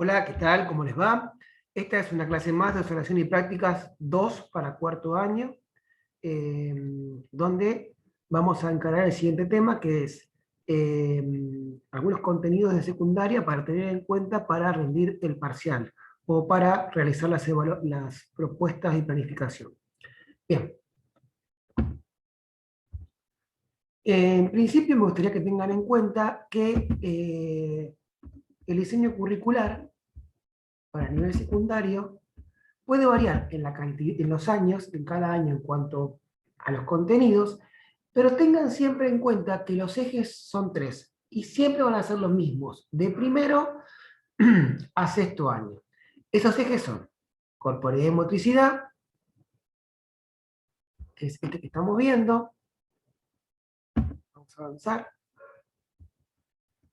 Hola, ¿qué tal? ¿Cómo les va? Esta es una clase más de observación y prácticas 2 para cuarto año, eh, donde vamos a encarar el siguiente tema, que es eh, algunos contenidos de secundaria para tener en cuenta para rendir el parcial o para realizar las propuestas y planificación. Bien, en principio me gustaría que tengan en cuenta que el diseño curricular para el nivel secundario puede variar en los años, en cada año en cuanto a los contenidos, pero tengan siempre en cuenta que los ejes son tres y siempre van a ser los mismos, de primero a sexto año. Esos ejes son corporalidad y motricidad, que es este que estamos viendo. Vamos a avanzar.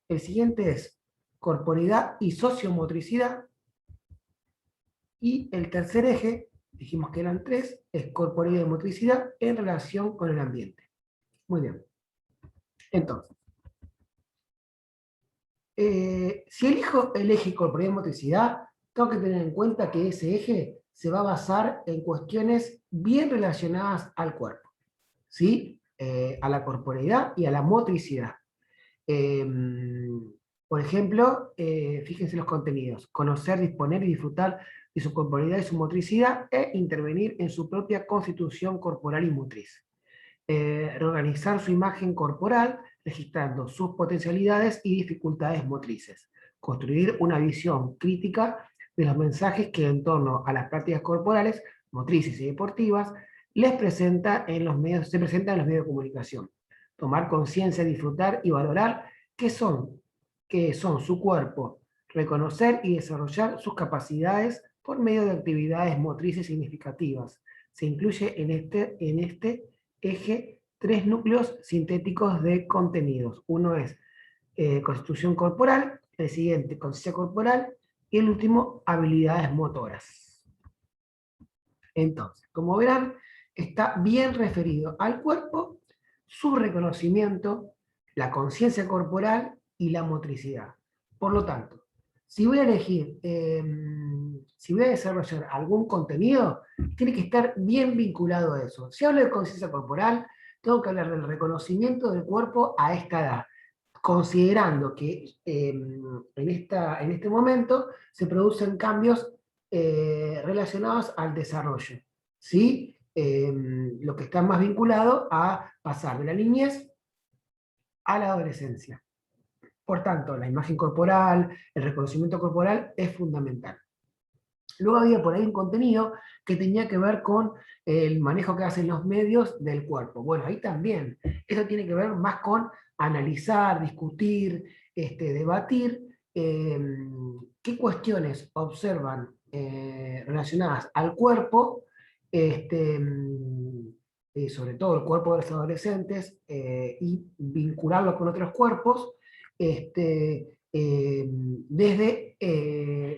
El siguiente es corporalidad y sociomotricidad. Y el tercer eje, dijimos que eran tres, es corporalidad y motricidad en relación con el ambiente. Muy bien. Entonces, si elijo el eje corporalidad y motricidad, tengo que tener en cuenta que ese eje se va a basar en cuestiones bien relacionadas al cuerpo, ¿sí? A la corporalidad y a la motricidad. Eh, por ejemplo, fíjense los contenidos: conocer, disponer y disfrutar de su corporalidad y su motricidad e intervenir en su propia constitución corporal y motriz. Reorganizar su imagen corporal, registrando sus potencialidades y dificultades motrices. Construir una visión crítica de los mensajes que en torno a las prácticas corporales, motrices y deportivas, se presentan en los medios de comunicación. Tomar conciencia, disfrutar y valorar qué son su cuerpo. Reconocer y desarrollar sus capacidades por medio de actividades motrices significativas. Se incluye en este eje tres núcleos sintéticos de contenidos. Uno es constitución corporal, el siguiente conciencia corporal y el último habilidades motoras. Entonces, como verán, está bien referido al cuerpo, su reconocimiento, la conciencia corporal y la motricidad. Por lo tanto, si voy a elegir, si voy a desarrollar algún contenido, tiene que estar bien vinculado a eso. Si hablo de conciencia corporal, tengo que hablar del reconocimiento del cuerpo a esta edad, considerando que en este momento se producen cambios relacionados al desarrollo, ¿sí? Lo que está más vinculado a pasar de la niñez a la adolescencia. Por tanto, la imagen corporal, el reconocimiento corporal es fundamental. Luego había por ahí un contenido que tenía que ver con el manejo que hacen los medios del cuerpo. Bueno, ahí también. Eso tiene que ver más con analizar, discutir, debatir qué cuestiones observan relacionadas al cuerpo, sobre todo el cuerpo de los adolescentes, y vincularlo con otros cuerpos, desde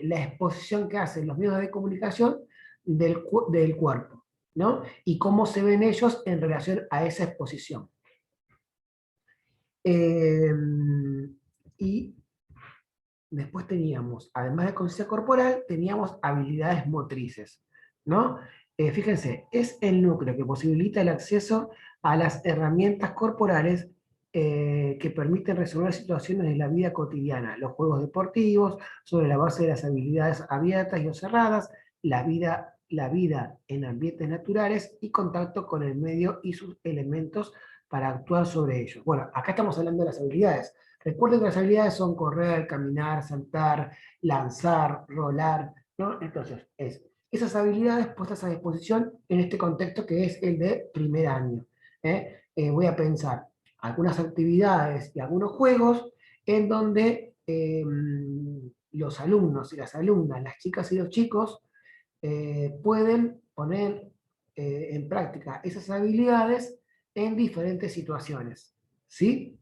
la exposición que hacen los medios de comunicación del cuerpo, ¿no? Y cómo se ven ellos en relación a esa exposición. Y después teníamos, además de conciencia corporal, teníamos habilidades motrices, ¿no? Fíjense, es el núcleo que posibilita el acceso a las herramientas corporales que permiten resolver situaciones de la vida cotidiana, los juegos deportivos, sobre la base de las habilidades abiertas y o cerradas, la vida en ambientes naturales y contacto con el medio y sus elementos para actuar sobre ellos. Bueno, acá estamos hablando de las habilidades. Recuerden que las habilidades son correr, caminar, saltar, lanzar, rolar, ¿no? Entonces, esas habilidades puestas a disposición en este contexto que es el de primer año. Voy a pensar algunas actividades y algunos juegos en donde los alumnos y las alumnas, las chicas y los chicos, pueden poner en práctica esas habilidades en diferentes situaciones, ¿sí?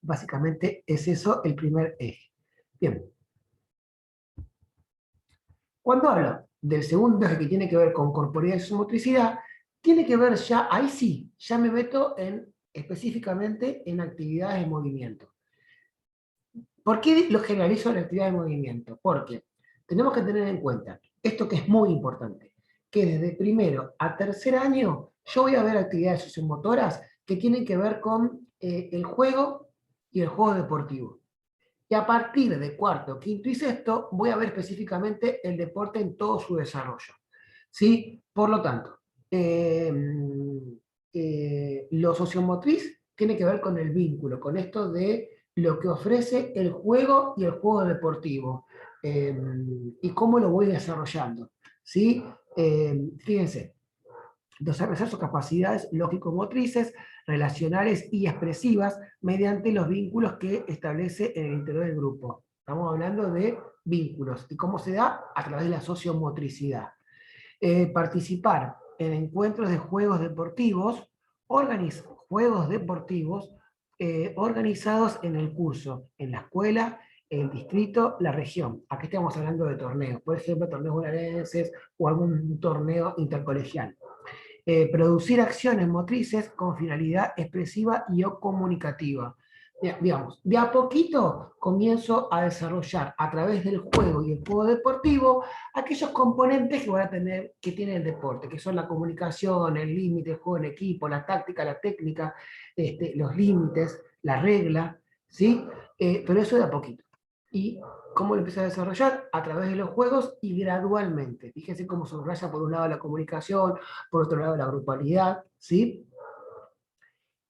Básicamente es eso el primer eje. Bien. Cuando hablo del segundo eje que tiene que ver con corporalidad y su motricidad, tiene que ver ya, ahí sí, ya me meto específicamente en actividades de movimiento. ¿Por qué lo generalizo en la actividad de movimiento? Porque tenemos que tener en cuenta esto que es muy importante, que desde primero a tercer año yo voy a ver actividades sociomotoras que tienen que ver con el juego y el juego deportivo. Y a partir de cuarto, quinto y sexto voy a ver específicamente el deporte en todo su desarrollo. ¿Sí? Por lo tanto, lo sociomotriz tiene que ver con el vínculo, con esto de lo que ofrece el juego y el juego deportivo, y cómo lo voy desarrollando. ¿Sí? Fíjense, desarrollar sus capacidades lógico-motrices, relacionales y expresivas mediante los vínculos que establece en el interior del grupo. Estamos hablando de vínculos y cómo se da a través de la sociomotricidad. Participar en encuentros de juegos deportivos, juegos deportivos organizados en el curso, en la escuela, el distrito, la región. Aquí estamos hablando de torneos, por ejemplo, torneos bonaerenses o algún torneo intercolegial. Producir acciones motrices con finalidad expresiva y o comunicativa. Digamos, de a poquito comienzo a desarrollar a través del juego y el juego deportivo aquellos componentes que van a tener, que tiene el deporte, que son la comunicación, el límite, el juego en equipo, la táctica, la técnica, los límites, la regla, ¿sí? Pero eso de a poquito. Y cómo lo empieza a desarrollar a través de los juegos y gradualmente. Fíjense cómo subraya por un lado la comunicación, por otro lado la grupalidad, ¿sí?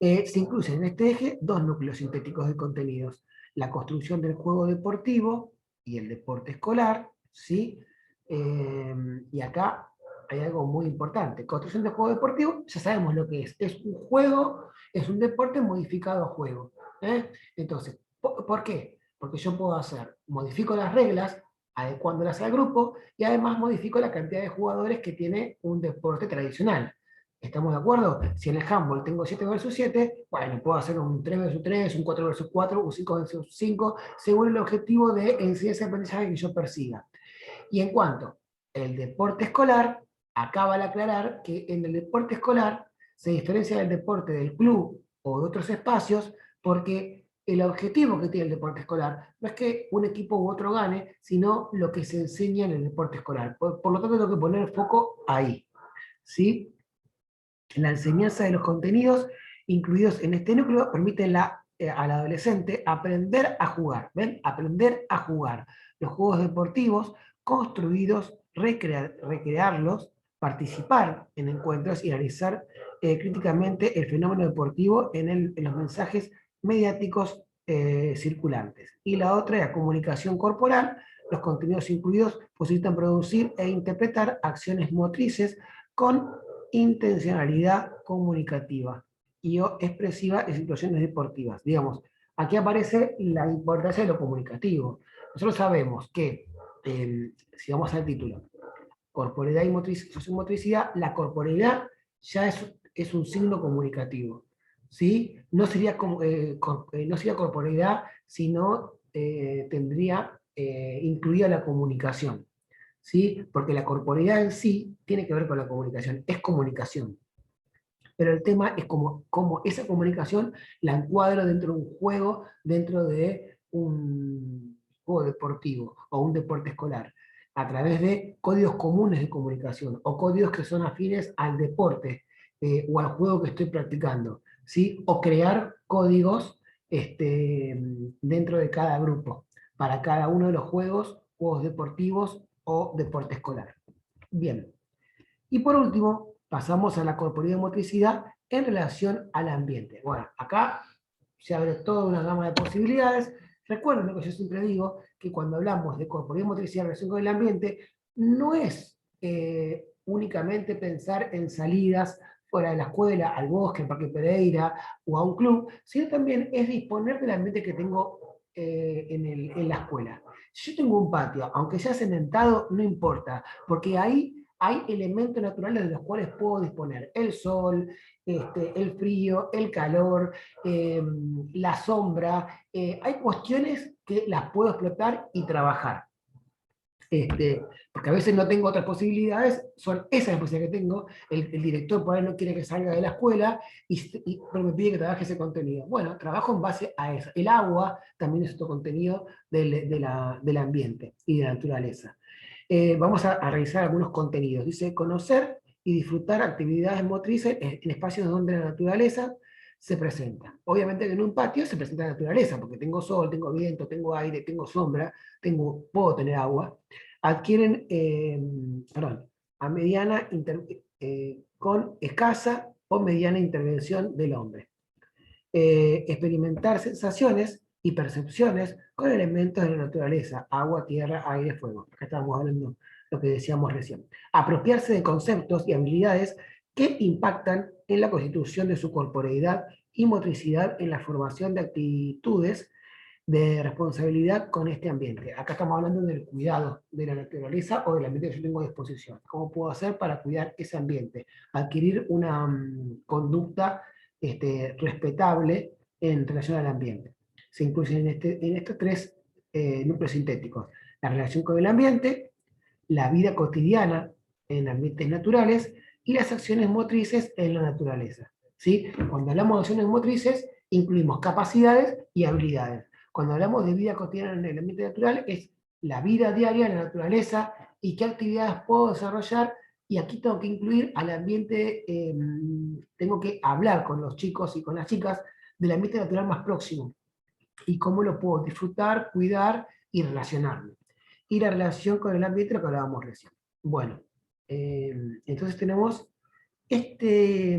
Se incluyen en este eje dos núcleos sintéticos de contenidos: la construcción del juego deportivo y el deporte escolar, ¿sí? Y acá hay algo muy importante. Construcción del juego deportivo, ya sabemos lo que es. Es un juego, es un deporte modificado a juego. Entonces, ¿por qué? Porque yo puedo modifico las reglas, adecuándolas al grupo, y además modifico la cantidad de jugadores que tiene un deporte tradicional. ¿Estamos de acuerdo? Si en el handball tengo 7 versus 7, bueno, puedo hacer un 3 versus 3, un 4 versus 4, un 5 versus 5, según el objetivo de enseñanza y aprendizaje que yo persiga. Y en cuanto al deporte escolar, acaba de aclarar que en el deporte escolar se diferencia del deporte del club o de otros espacios porque el objetivo que tiene el deporte escolar no es que un equipo u otro gane, sino lo que se enseña en el deporte escolar. Por lo tanto, tengo que poner el foco ahí. ¿Sí? La enseñanza de los contenidos incluidos en este núcleo permite al adolescente aprender a jugar. ¿Ven? Aprender a jugar. Los juegos deportivos construidos, recrearlos, participar en encuentros y analizar críticamente el fenómeno deportivo en los mensajes mediáticos circulantes. Y la otra es la comunicación corporal. Los contenidos incluidos posibilitan producir e interpretar acciones motrices con intencionalidad comunicativa y o expresiva en situaciones deportivas. Digamos, aquí aparece la importancia de lo comunicativo. Nosotros sabemos que, si vamos al título, corporeidad y sociomotricidad, la corporeidad ya es un signo comunicativo. ¿Sí? No sería, no sería corporeidad, sino tendría incluida la comunicación. ¿Sí? Porque la corporeidad en sí tiene que ver con la comunicación, es comunicación. Pero el tema es cómo esa comunicación la encuadro dentro de un juego, dentro de un juego deportivo o un deporte escolar, a través de códigos comunes de comunicación o códigos que son afines al deporte o al juego que estoy practicando, ¿sí? O crear códigos dentro de cada grupo, para cada uno de los juegos deportivos o deporte escolar. Bien. Y por último, pasamos a la corporeidad y motricidad en relación al ambiente. Bueno, acá se abre toda una gama de posibilidades. Recuerden lo que yo siempre digo, que cuando hablamos de corporeidad y motricidad en relación con el ambiente, no es únicamente pensar en salidas fuera de la escuela, al bosque, al Parque Pereira o a un club, sino también es disponer del ambiente que tengo en la escuela. Si yo tengo un patio, aunque sea cementado, no importa, porque ahí hay elementos naturales de los cuales puedo disponer: el sol, el frío, el calor, la sombra. Hay cuestiones que las puedo explotar y trabajar. Porque a veces no tengo otras posibilidades, son esas las posibilidades que tengo. El director por ahí no quiere que salga de la escuela, pero me pide que trabaje ese contenido. Bueno, trabajo en base a eso. El agua también es otro contenido del ambiente y de la naturaleza. Vamos a revisar algunos contenidos. Dice, conocer y disfrutar actividades motrices en espacios donde la naturaleza se presenta. Obviamente que en un patio se presenta la naturaleza, porque tengo sol, tengo viento, tengo aire, tengo sombra, puedo tener agua. Adquieren, perdón, a mediana, con escasa o mediana intervención del hombre. Experimentar sensaciones y percepciones con elementos de la naturaleza, agua, tierra, aire, fuego. Acá estábamos hablando de lo que decíamos recién. Apropiarse de conceptos y habilidades que impactan en la constitución de su corporeidad y motricidad en la formación de actitudes de responsabilidad con este ambiente. Acá estamos hablando del cuidado de la naturaleza o del ambiente que yo tengo a disposición. ¿Cómo puedo hacer para cuidar ese ambiente? Adquirir una conducta respetable en relación al ambiente. Se incluyen en estos tres núcleos sintéticos: la relación con el ambiente, la vida cotidiana en ambientes naturales y las acciones motrices en la naturaleza. ¿Sí? Cuando hablamos de acciones motrices, incluimos capacidades y habilidades. Cuando hablamos de vida cotidiana en el ambiente natural, es la vida diaria en la naturaleza y qué actividades puedo desarrollar. Y aquí tengo que incluir al ambiente, tengo que hablar con los chicos y con las chicas del ambiente natural más próximo y cómo lo puedo disfrutar, cuidar y relacionarme. Y la relación con el ambiente, lo que hablábamos recién. Bueno, entonces tenemos este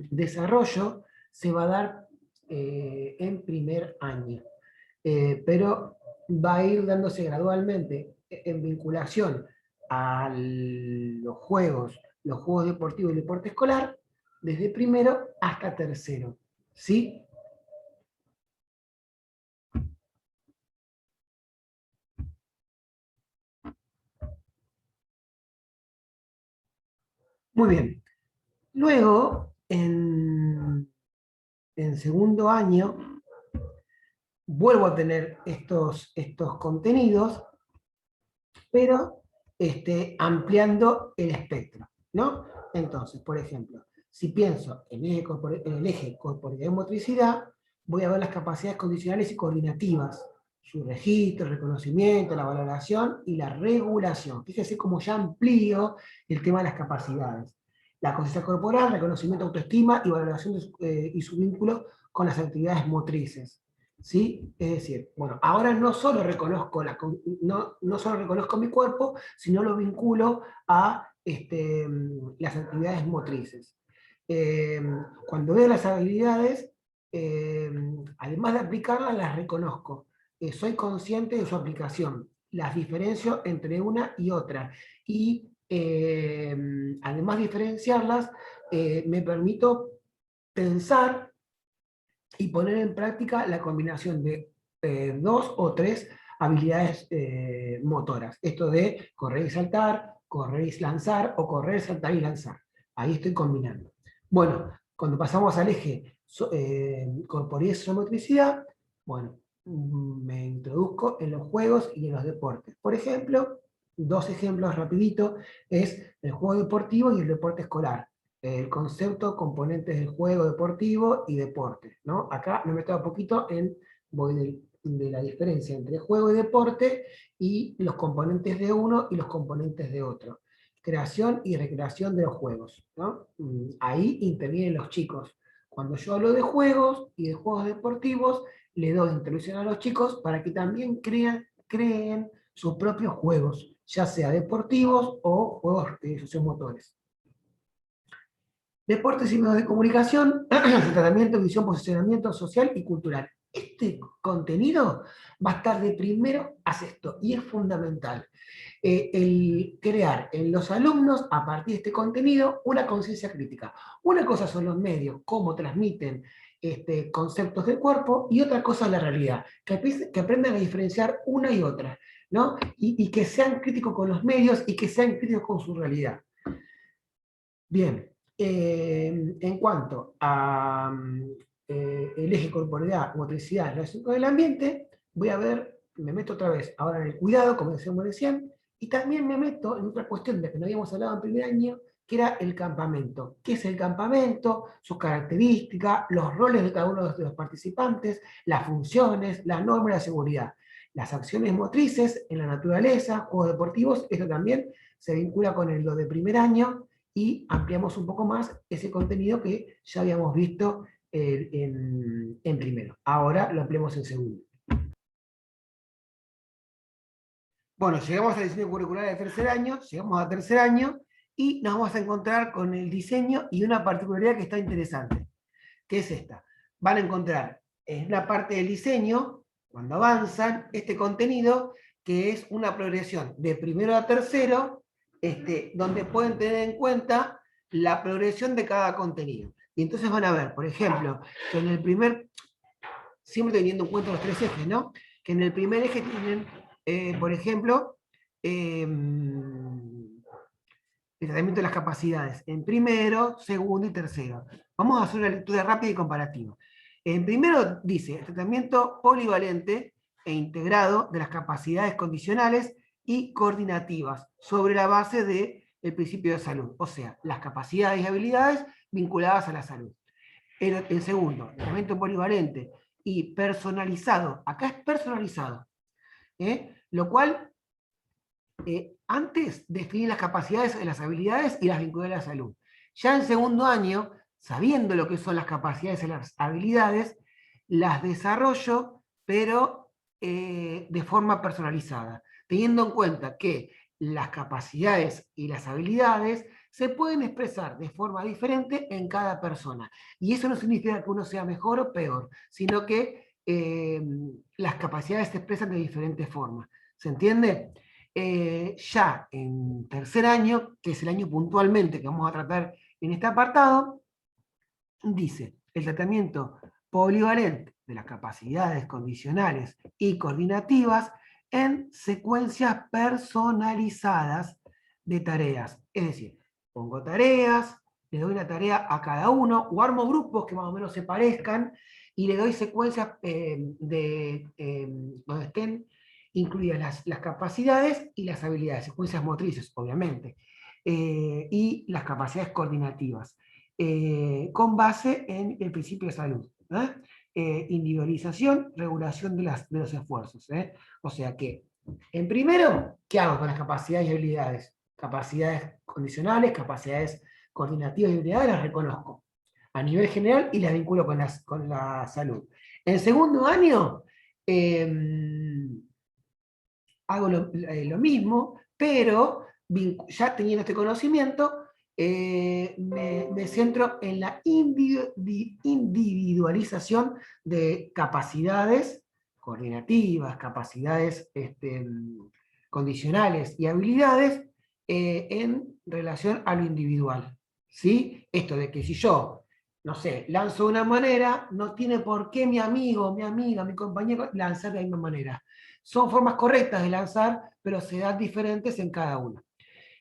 desarrollo se va a dar en primer año, pero va a ir dándose gradualmente en vinculación a los juegos deportivos y el deporte escolar, desde primero hasta tercero. ¿Sí? Muy bien. Luego, en segundo año, vuelvo a tener estos contenidos, pero ampliando el espectro, ¿no? Entonces, por ejemplo, si pienso en el eje corporeidad y motricidad, voy a ver las capacidades condicionales y coordinativas, su registro, el reconocimiento, la valoración y la regulación. Fíjese cómo ya amplío el tema de las capacidades. La conciencia corporal, reconocimiento, autoestima y valoración y su vínculo con las actividades motrices. ¿Sí? Es decir, bueno, ahora no solo reconozco, no solo reconozco mi cuerpo, sino lo vinculo a las actividades motrices. Cuando veo las habilidades, además de aplicarlas, las reconozco. Soy consciente de su aplicación, las diferencio entre una y otra. Y además de diferenciarlas, me permito pensar y poner en práctica la combinación de dos o tres habilidades motoras. Esto de correr y saltar, correr y lanzar, o correr, saltar y lanzar. Ahí estoy combinando. Bueno, cuando pasamos al eje corporeidad y motricidad, bueno, me introduzco en los juegos y en los deportes. Por ejemplo, dos ejemplos rapidito, es el juego deportivo y el deporte escolar. El concepto, componentes del juego deportivo y deporte, ¿no? Acá me meto un poquito voy de la diferencia entre juego y deporte y los componentes de uno y los componentes de otro. Creación y recreación de los juegos, ¿no? Ahí intervienen los chicos. Cuando yo hablo de juegos y de juegos deportivos, le doy introducción a los chicos para que también creen sus propios juegos, ya sea deportivos o juegos sociomotores. Deportes y medios de comunicación, tratamiento, visión, posicionamiento social y cultural. Este contenido va a estar de primero a sexto y es fundamental. El crear en los alumnos, a partir de este contenido, una conciencia crítica. Una cosa son los medios, cómo transmiten conceptos del cuerpo, y otra cosa es la realidad, que aprendan a diferenciar una y otra, ¿no? Y que sean críticos con los medios y que sean críticos con su realidad. Bien, en cuanto a el eje corporeidad, motricidad, relación con el ambiente, voy a ver, me meto otra vez ahora en el cuidado, como decíamos recién, Y también me meto en otra cuestión de la que no habíamos hablado en primer año, que era el campamento. ¿Qué es el campamento? Sus características, los roles de cada uno de los participantes, las funciones, las normas de la seguridad. Las acciones motrices en la naturaleza, juegos deportivos, esto también se vincula con lo de primer año y ampliamos un poco más ese contenido que ya habíamos visto en primero. Ahora lo ampliamos en segundo. Bueno, llegamos al diseño curricular de tercer año, llegamos a tercer año y nos vamos a encontrar con el diseño y una particularidad que está interesante, que es esta. Van a encontrar en la parte del diseño, cuando avanzan, este contenido que es una progresión de primero a tercero, donde pueden tener en cuenta la progresión de cada contenido. Y entonces van a ver, por ejemplo, que en el primer, siempre teniendo en cuenta los tres ejes, ¿no? Que en el primer eje tienen, por ejemplo, el tratamiento de las capacidades en primero, segundo y tercero. Vamos a hacer una lectura rápida y comparativa. En primero dice, el tratamiento polivalente e integrado de las capacidades condicionales y coordinativas sobre la base del principio de salud, o sea, las capacidades y habilidades vinculadas a la salud. El segundo, tratamiento polivalente y personalizado, acá es personalizado, lo cual antes definir las capacidades, las habilidades y las vinculadas a la salud. Ya en segundo año, sabiendo lo que son las capacidades y las habilidades, las desarrollo, pero de forma personalizada, teniendo en cuenta que las capacidades y las habilidades se pueden expresar de forma diferente en cada persona. Y eso no significa que uno sea mejor o peor, sino que las capacidades se expresan de diferentes formas. ¿Se entiende? Ya en tercer año, que es el año puntualmente que vamos a tratar en este apartado, dice, el tratamiento polivalente de las capacidades condicionales y coordinativas en secuencias personalizadas de tareas. Es decir, pongo tareas, le doy una tarea a cada uno, o armo grupos que más o menos se parezcan, y le doy secuencias donde estén incluidas las capacidades y las habilidades, secuencias motrices, obviamente, y las capacidades coordinativas, con base en el principio de salud. Individualización, regulación de los esfuerzos. O sea que, en primero, ¿qué hago con las capacidades y habilidades? Capacidades condicionales, capacidades coordinativas y habilidades las reconozco a nivel general y las vinculo con la salud. En segundo año, hago lo mismo, pero ya teniendo este conocimiento, me centro en la individualización de capacidades coordinativas, capacidades condicionales y habilidades en relación a lo individual. ¿Sí? Esto de que si yo, no sé, lanzo de una manera, no tiene por qué mi amigo, mi amiga, mi compañero lanzar de la misma manera. Son formas correctas de lanzar, pero se dan diferentes en cada uno.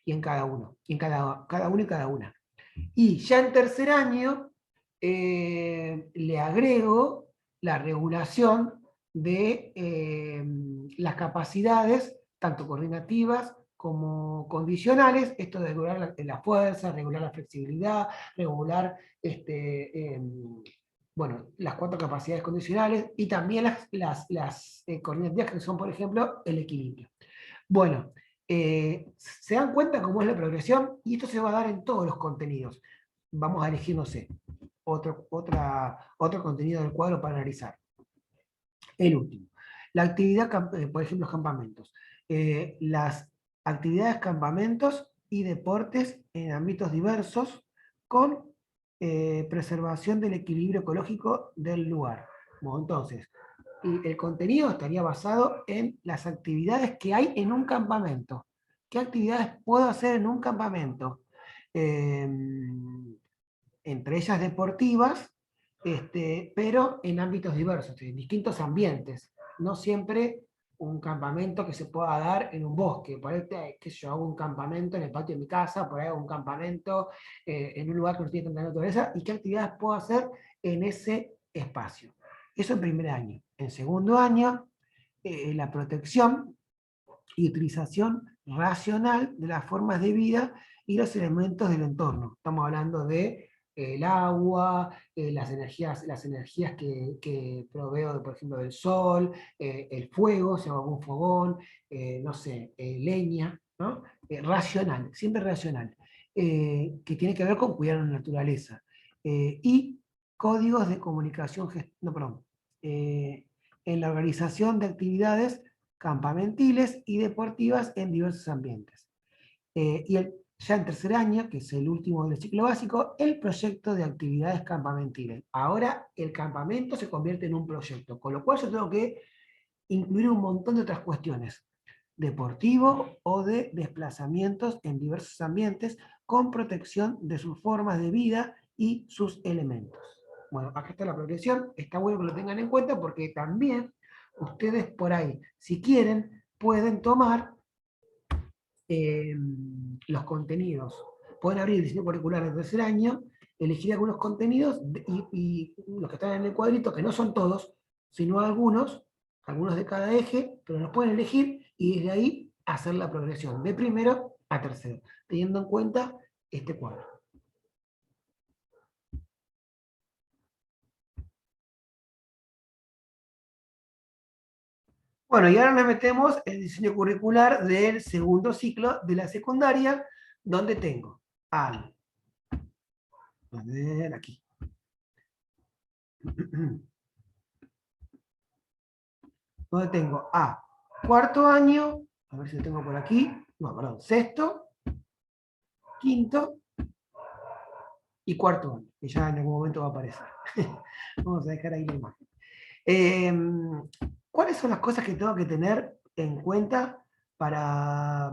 Y en cada uno. Y en cada uno y cada una. Y ya en tercer año le agrego la regulación de las capacidades, tanto coordinativas como condicionales, esto de regular la fuerza, regular la flexibilidad, regular bueno, las 4 capacidades condicionales y también las coordinativas que son, por ejemplo, el equilibrio. Bueno, se dan cuenta cómo es la progresión y esto se va a dar en todos los contenidos. Vamos a elegir, no sé, otro contenido del cuadro para analizar. El último. La actividad, por ejemplo, los campamentos. Las actividades, campamentos y deportes en ámbitos diversos con preservación del equilibrio ecológico del lugar. Bueno, entonces, y el contenido estaría basado en las actividades que hay en un campamento. ¿Qué actividades puedo hacer en un campamento? Entre ellas deportivas, pero en ámbitos diversos, en distintos ambientes. No siempre un campamento que se pueda dar en un bosque. Por ahí, que yo hago un campamento en el patio de mi casa, por ahí hago un campamento en un lugar que no tiene tanta naturaleza, y qué actividades puedo hacer en ese espacio. Eso en primer año. En segundo año, la protección y utilización racional de las formas de vida y los elementos del entorno. Estamos hablando de el agua, las energías que proveo, por ejemplo, del sol, el fuego, si hago algún fogón, no sé, leña, ¿no? Racional, siempre racional, que tiene que ver con cuidar la naturaleza. Y códigos de comunicación, no, perdón, en la organización de actividades campamentiles y deportivas en diversos ambientes. Ya en tercer año, que es el último del ciclo básico, el proyecto de actividades campamentiles. Ahora el campamento se convierte en un proyecto, con lo cual yo tengo que incluir un montón de otras cuestiones, deportivo o de desplazamientos en diversos ambientes con protección de sus formas de vida y sus elementos. Bueno, acá está la progresión, está bueno que lo tengan en cuenta porque también ustedes por ahí, si quieren, pueden tomar los contenidos. Pueden abrir el diseño curricular de tercer año, elegir algunos contenidos y los que están en el cuadrito, que no son todos, sino algunos de cada eje, pero los pueden elegir y desde ahí hacer la progresión de primero a tercero, teniendo en cuenta este cuadro. Bueno, y ahora nos metemos en el diseño curricular del segundo ciclo de la secundaria, donde tengo al, a ver, aquí, donde tengo a cuarto año, a ver si lo tengo por aquí, no, perdón, sexto, quinto y cuarto año, que ya en algún momento va a aparecer. Vamos a dejar ahí la imagen. ¿Cuáles son las cosas que tengo que tener en cuenta para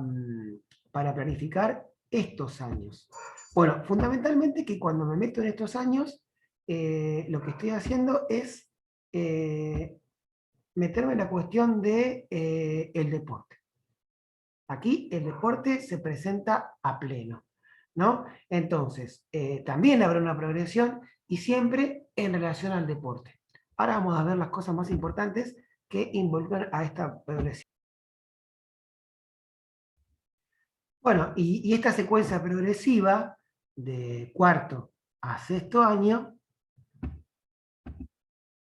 planificar estos años? Bueno, fundamentalmente que cuando me meto en estos años, lo que estoy haciendo es meterme en la cuestión de el deporte. Aquí el deporte se presenta a pleno, ¿no? Entonces, también habrá una progresión y siempre en relación al deporte. Ahora vamos a ver las cosas más importantes que involucran a esta progresión. Bueno, y esta secuencia progresiva de cuarto a sexto año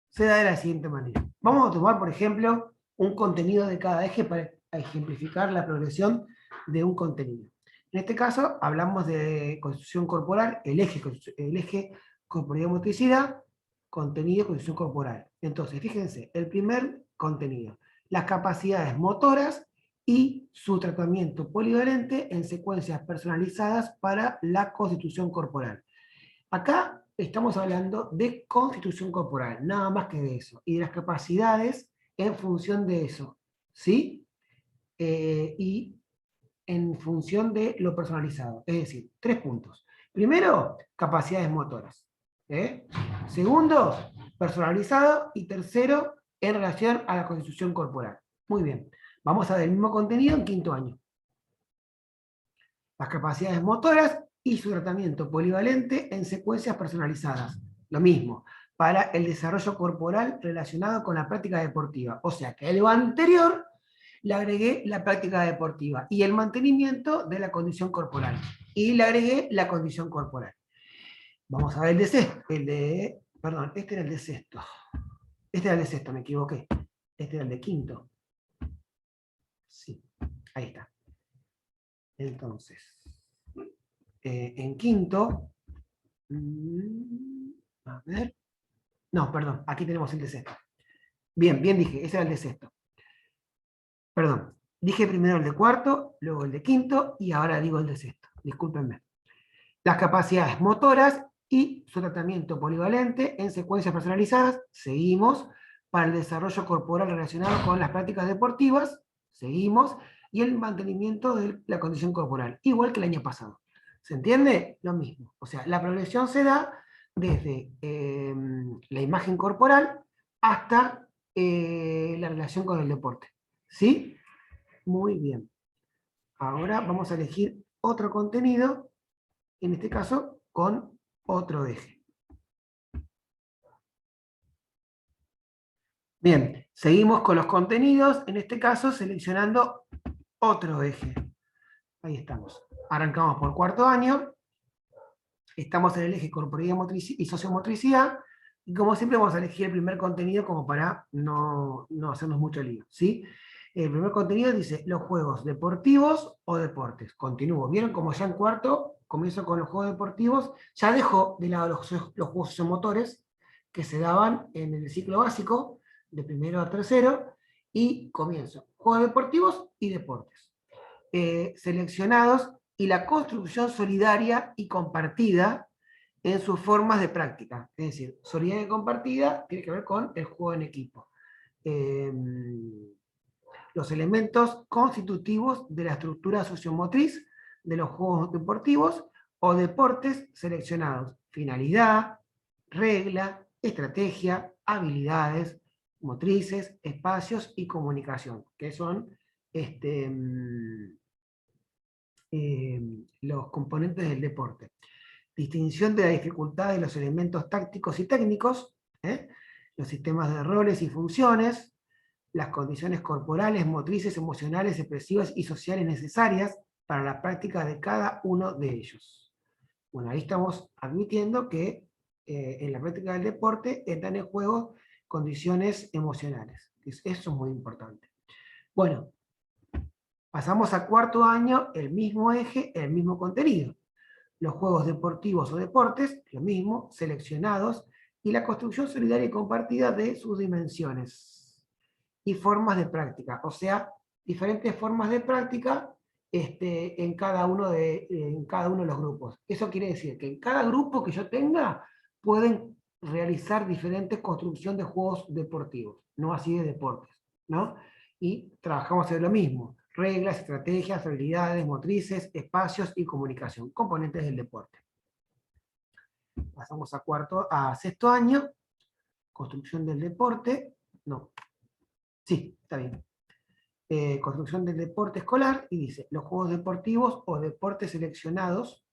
se da de la siguiente manera. Vamos a tomar, por ejemplo, un contenido de cada eje para ejemplificar la progresión de un contenido. En este caso, hablamos de constitución corporal, el eje corporalidad y motricidad, contenido, constitución corporal. Entonces, fíjense, el primer contenido, las capacidades motoras y su tratamiento polivalente en secuencias personalizadas para la constitución corporal. Acá estamos hablando de constitución corporal, nada más que de eso, y de las capacidades en función de eso, ¿sí? Y en función de lo personalizado, es decir, 3 puntos. Primero, capacidades motoras. Segundo, personalizado. Y tercero, en relación a la constitución corporal. Muy bien, vamos a ver el mismo contenido en quinto año. Las capacidades motoras y su tratamiento polivalente en secuencias personalizadas. Lo mismo, para el desarrollo corporal relacionado con la práctica deportiva. O sea que a lo anterior le agregué la práctica deportiva y el mantenimiento de la condición corporal. Y le agregué la condición corporal. Vamos a ver el de sexto. Perdón, este era el de sexto. Este era el de sexto, me equivoqué. Este era el de quinto. Sí, ahí está. Entonces, en quinto, a ver, no, perdón, aquí tenemos el de sexto. Bien, bien dije, ese era el de sexto. Perdón, dije primero el de cuarto, luego el de quinto y ahora digo el de sexto. Discúlpenme. Las capacidades motoras y su tratamiento polivalente en secuencias personalizadas, seguimos, para el desarrollo corporal relacionado con las prácticas deportivas, seguimos, y el mantenimiento de la condición corporal, igual que el año pasado. ¿Se entiende? Lo mismo. O sea, la progresión se da desde la imagen corporal hasta la relación con el deporte. ¿Sí? Muy bien. Ahora vamos a elegir otro contenido, en este caso con otro eje. Bien, seguimos con los contenidos, en este caso seleccionando otro eje. Ahí estamos. Arrancamos por cuarto año. Estamos en el eje corporeidad y sociomotricidad. Y como siempre vamos a elegir el primer contenido como para no hacernos mucho lío, ¿sí? El primer contenido dice los juegos deportivos o deportes. Continúo. ¿Vieron como ya en cuarto comienzo con los juegos deportivos? Ya dejo de lado los juegos sociomotores que se daban en el ciclo básico, de primero a tercero, y comienzo. Juegos deportivos y deportes. Seleccionados y la construcción solidaria y compartida en sus formas de práctica. Es decir, solidaria y compartida tiene que ver con el juego en equipo. Los elementos constitutivos de la estructura sociomotriz de los juegos deportivos o deportes seleccionados. Finalidad, regla, estrategia, habilidades motrices, espacios y comunicación, que son los componentes del deporte. Distinción de la dificultad de los elementos tácticos y técnicos, los sistemas de roles y funciones, las condiciones corporales, motrices, emocionales, expresivas y sociales necesarias para la práctica de cada uno de ellos. Bueno, ahí estamos admitiendo que en la práctica del deporte entran en juego condiciones emocionales. Eso es muy importante. Bueno, pasamos a cuarto año, el mismo eje, el mismo contenido. Los juegos deportivos o deportes, lo mismo, seleccionados, y la construcción solidaria y compartida de sus dimensiones y formas de práctica. O sea, diferentes formas de práctica en cada uno de los grupos. Eso quiere decir que en cada grupo que yo tenga pueden realizar diferentes construcciones de juegos deportivos, no así de deportes, ¿no? Y trabajamos en lo mismo. Reglas, estrategias, habilidades motrices, espacios y comunicación, componentes del deporte. Pasamos a sexto año, construcción del deporte, no, sí, está bien. Construcción del deporte escolar, y dice, los juegos deportivos o deportes seleccionados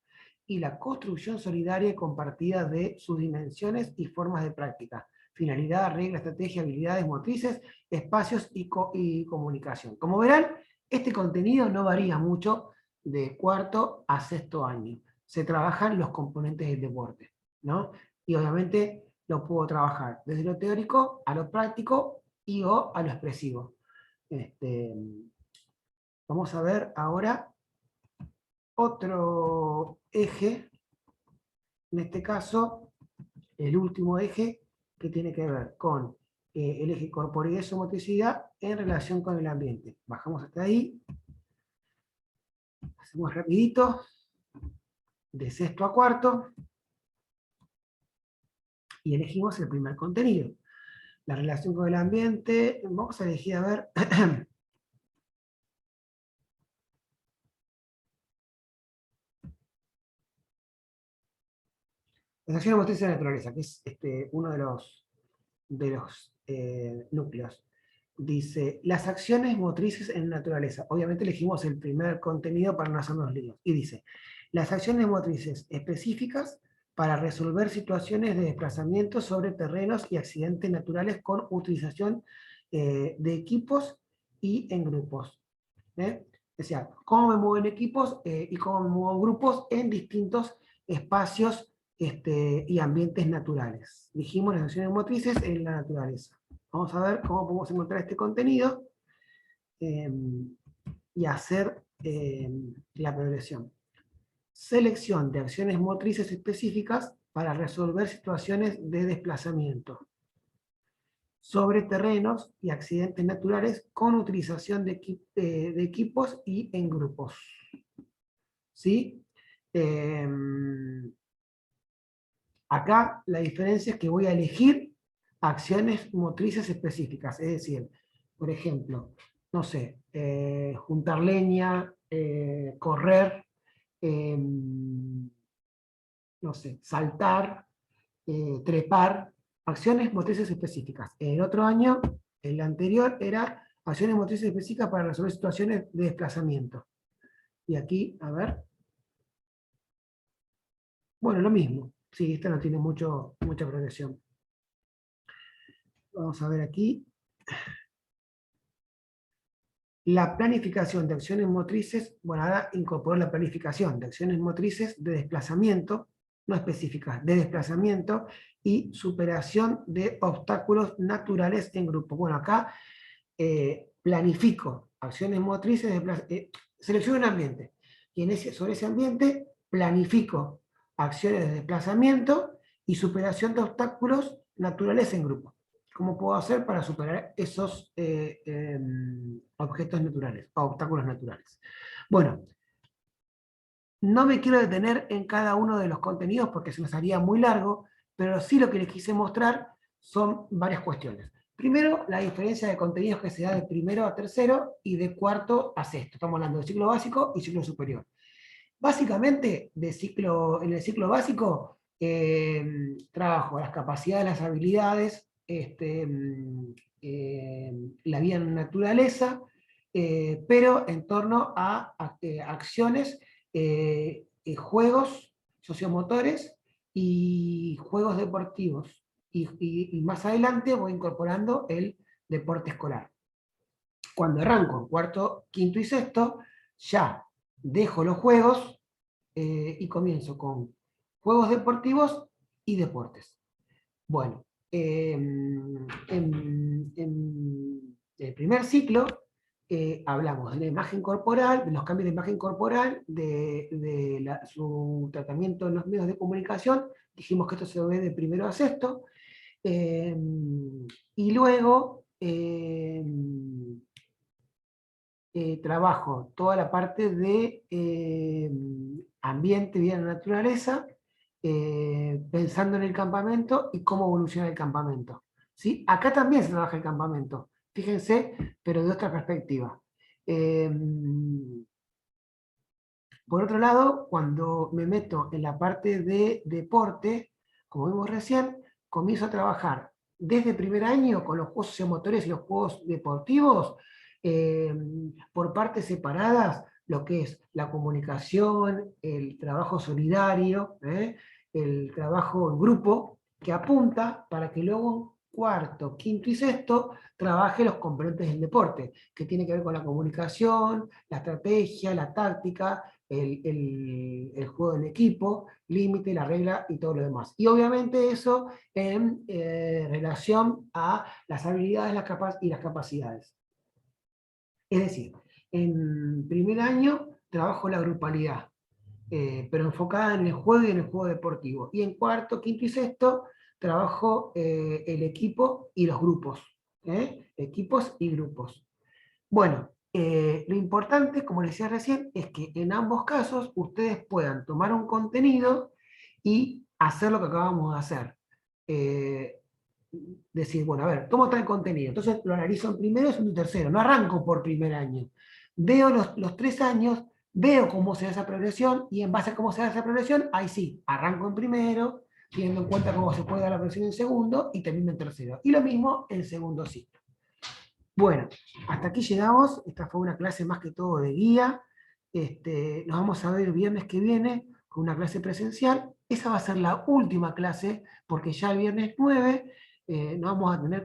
y la construcción solidaria y compartida de sus dimensiones y formas de práctica. Finalidad, regla, estrategia, habilidades motrices, espacios y comunicación. Como verán, este contenido no varía mucho de cuarto a sexto año. Se trabajan los componentes del deporte, ¿no? Y obviamente lo puedo trabajar desde lo teórico a lo práctico y o a lo expresivo. Vamos a ver ahora otro eje, en este caso, el último eje, que tiene que ver con el eje corporeidad y motricidad en relación con el ambiente. Bajamos hasta ahí, hacemos rapidito, de sexto a cuarto, y elegimos el primer contenido. La relación con el ambiente, vamos a elegir, a ver, las acciones motrices de la naturaleza, que es uno de los núcleos. Dice, las acciones motrices en naturaleza. Obviamente elegimos el primer contenido para no hacernos líos. Y dice, las acciones motrices específicas para resolver situaciones de desplazamiento sobre terrenos y accidentes naturales con utilización de equipos y en grupos. O sea, cómo me muevo en equipos y cómo me muevo en grupos en distintos espacios y ambientes naturales. Dijimos las acciones motrices en la naturaleza. Vamos a ver cómo podemos encontrar este contenido y hacer la progresión. Selección de acciones motrices específicas para resolver situaciones de desplazamiento sobre terrenos y accidentes naturales con utilización de equipos y en grupos. ¿Sí? Acá la diferencia es que voy a elegir acciones motrices específicas, es decir, por ejemplo, no sé, juntar leña, correr, no sé, saltar, trepar, acciones motrices específicas. El otro año, el anterior, era acciones motrices específicas para resolver situaciones de desplazamiento. Y aquí, a ver, bueno, lo mismo. Sí, esta no tiene mucha progresión. Vamos a ver aquí. La planificación de acciones motrices, bueno, ahora incorporó la planificación de acciones motrices de desplazamiento, no específicas, de desplazamiento y superación de obstáculos naturales en grupo. Bueno, acá planifico acciones motrices, selecciono un ambiente, y sobre ese ambiente planifico acciones de desplazamiento y superación de obstáculos naturales en grupo. ¿Cómo puedo hacer para superar esos objetos naturales, o obstáculos naturales? Bueno, no me quiero detener en cada uno de los contenidos porque se nos haría muy largo, pero sí lo que les quise mostrar son varias cuestiones. Primero, la diferencia de contenidos que se da de primero a tercero y de cuarto a sexto. Estamos hablando de ciclo básico y ciclo superior. Básicamente, en el ciclo básico, trabajo las capacidades, las habilidades, la vida en naturaleza, pero en torno a acciones, juegos sociomotores y juegos deportivos. Y más adelante voy incorporando el deporte escolar. Cuando arranco en cuarto, quinto y sexto, ya dejo los juegos y comienzo con juegos deportivos y deportes. Bueno, en el primer ciclo hablamos de la imagen corporal, de los cambios de imagen corporal, de su tratamiento en los medios de comunicación. Dijimos que esto se ve de primero a sexto. Y luego trabajo toda la parte de ambiente, vida en la naturaleza, pensando en el campamento y cómo evoluciona el campamento. ¿Sí? Acá también se trabaja el campamento, fíjense, pero de otra perspectiva. Por otro lado, cuando me meto en la parte de deporte, como vimos recién, comienzo a trabajar desde primer año con los juegos sociomotores y los juegos deportivos, por partes separadas, lo que es la comunicación, el trabajo solidario, el trabajo en grupo, que apunta para que luego cuarto, quinto y sexto trabaje los componentes del deporte, que tiene que ver con la comunicación, la estrategia, la táctica, el juego en equipo, límite, la regla y todo lo demás. Y obviamente eso en relación a las habilidades y las capacidades. Es decir, en primer año trabajo la grupalidad, pero enfocada en el juego y en el juego deportivo. Y en cuarto, quinto y sexto trabajo el equipo y los grupos. Equipos y grupos. Bueno, lo importante, como les decía recién, es que en ambos casos ustedes puedan tomar un contenido y hacer lo que acabamos de hacer. Decir, bueno, a ver, ¿cómo está el contenido? Entonces lo analizo en primero, segundo y tercero. No arranco por primer año. Veo los 3 años, veo cómo se da esa progresión y en base a cómo se da esa progresión, ahí sí, arranco en primero, teniendo en cuenta cómo se puede dar la progresión en segundo y termino en tercero. Y lo mismo en segundo ciclo. Bueno, hasta aquí llegamos. Esta fue una clase más que todo de guía. Nos vamos a ver el viernes que viene con una clase presencial. Esa va a ser la última clase, porque ya el viernes 9 no vamos a tener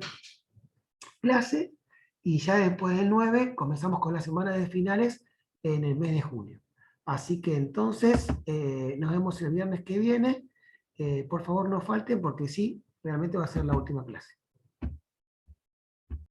clase, y ya después del 9 comenzamos con la semana de finales en el mes de junio. Así que entonces nos vemos el viernes que viene. Por favor no falten, porque sí, realmente va a ser la última clase.